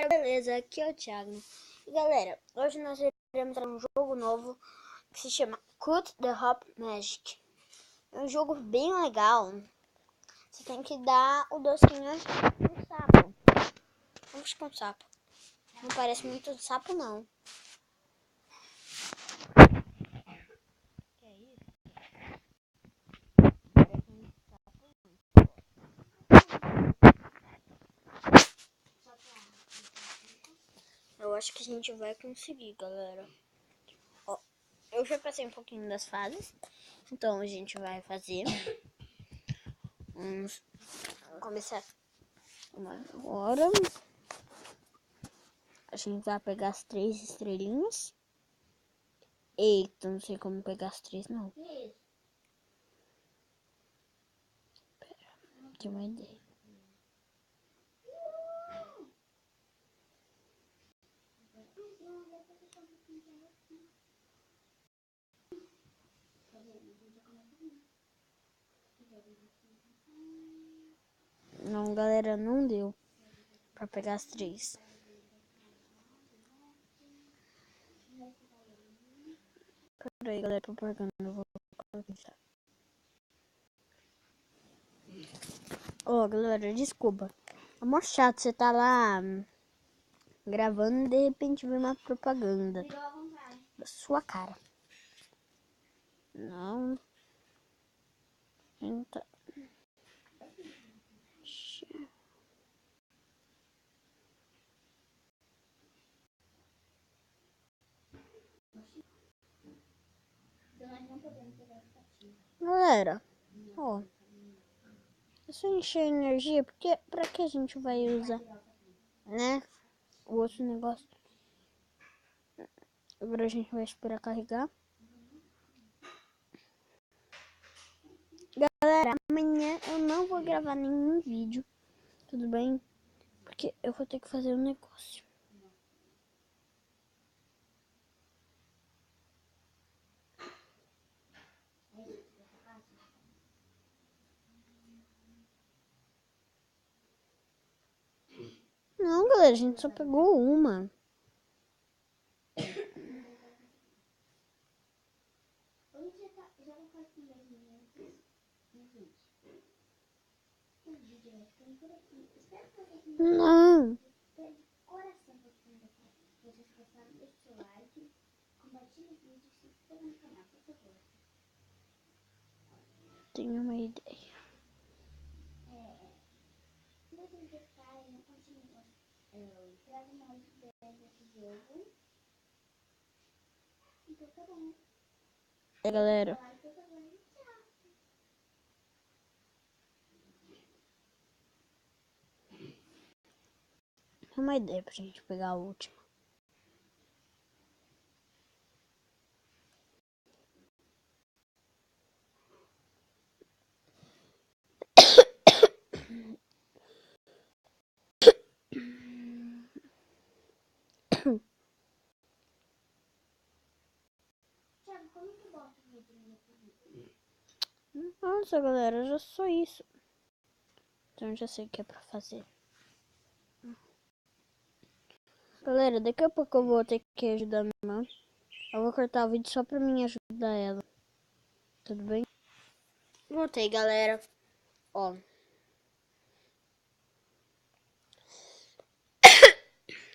galera, beleza? Aqui é o Thiago. E galera, hoje nós iremos entrar um jogo novo que se chama Cut the Hop Magic. É um jogo bem legal. Você tem que dar o docinho no sapo. Vamos com o sapo. Não parece muito sapo, não. Que é isso? Parece muito sapo, não. Eu acho que a gente vai conseguir, galera. Ó, eu já passei um pouquinho das fases. Então a gente vai fazer. Vamos começar agora. A gente vai pegar as 3 estrelinhas. Eita, não sei como pegar as 3, não. Pera, tem uma ideia. Não, galera, não deu pra pegar as 3. Pera aí, galera, tô pegando. Eu vou pensar. Ó, galera, desculpa. É mó chato, você tá lá gravando e de repente vem uma propaganda da sua cara. Não. Então. Galera, ó. É só encher energia, porque pra que a gente vai usar, né? O outro negócio. Agora a gente vai esperar carregar. Galera, amanhã eu não vou gravar nenhum vídeo, tudo bem? Porque eu vou ter que fazer um negócio. Não, galera, a gente só pegou uma. Não. Tenho uma ideia. É, galera. Uma ideia pra gente pegar a última. Nossa, galera, já só isso. Então já sei o que é pra fazer. Galera, daqui a pouco eu vou ter que ajudar minha irmã. Eu vou cortar o vídeo só pra mim ajudar ela. Tudo bem? Voltei, galera. Ó.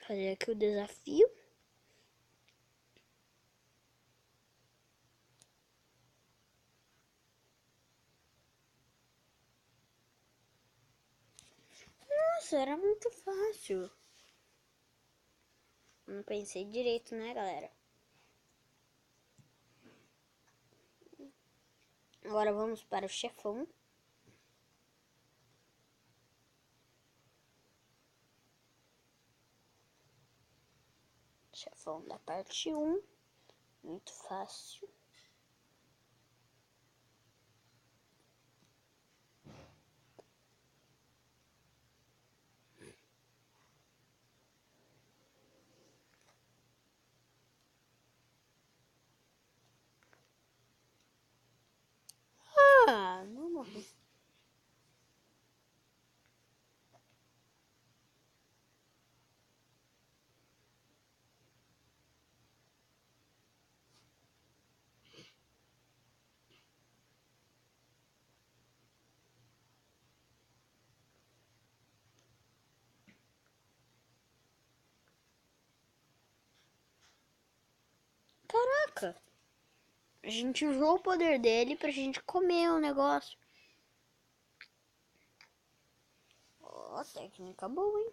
Fazer aqui o desafio. Nossa, era muito fácil. Não pensei direito, né, galera? Agora vamos para o chefão. Chefão da parte 1. Muito fácil. Ah, não morri. pica. A gente usou o poder dele pra gente comer o negócio. Ó, técnica boa, hein?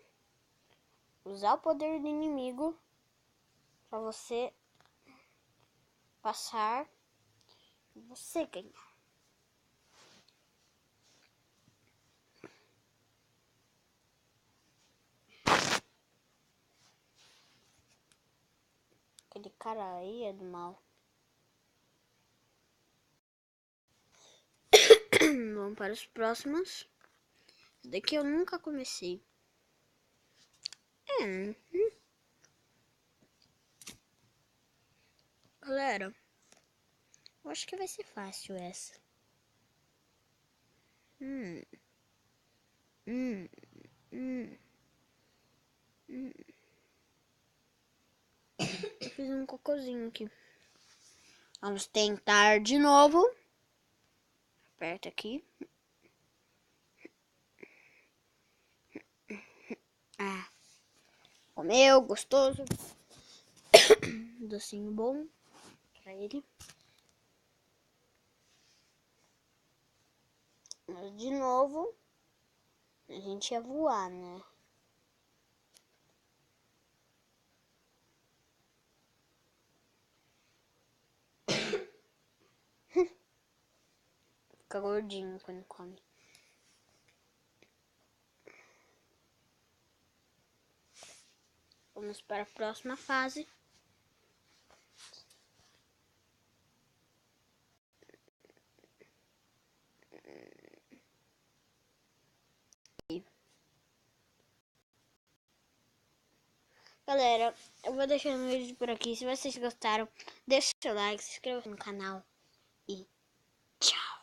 Usar o poder do inimigo pra você passar e você ganhar. Aquele cara aí é do mal. Vamos para os próximos. Esse daqui eu nunca comecei. Galera, eu acho que vai ser fácil essa. Hum. Hum. Hum. Hum. Eu fiz um cocôzinho aqui. Vamos tentar de novo. Aperta aqui. Ah. Comeu, gostoso. Docinho bom pra ele. Mas de novo, a gente ia voar, né? Fica gordinho quando come. Vamos para a próxima fase. Galera, eu vou deixando o vídeo por aqui. Se vocês gostaram, deixa o like, se inscreva no canal e tchau!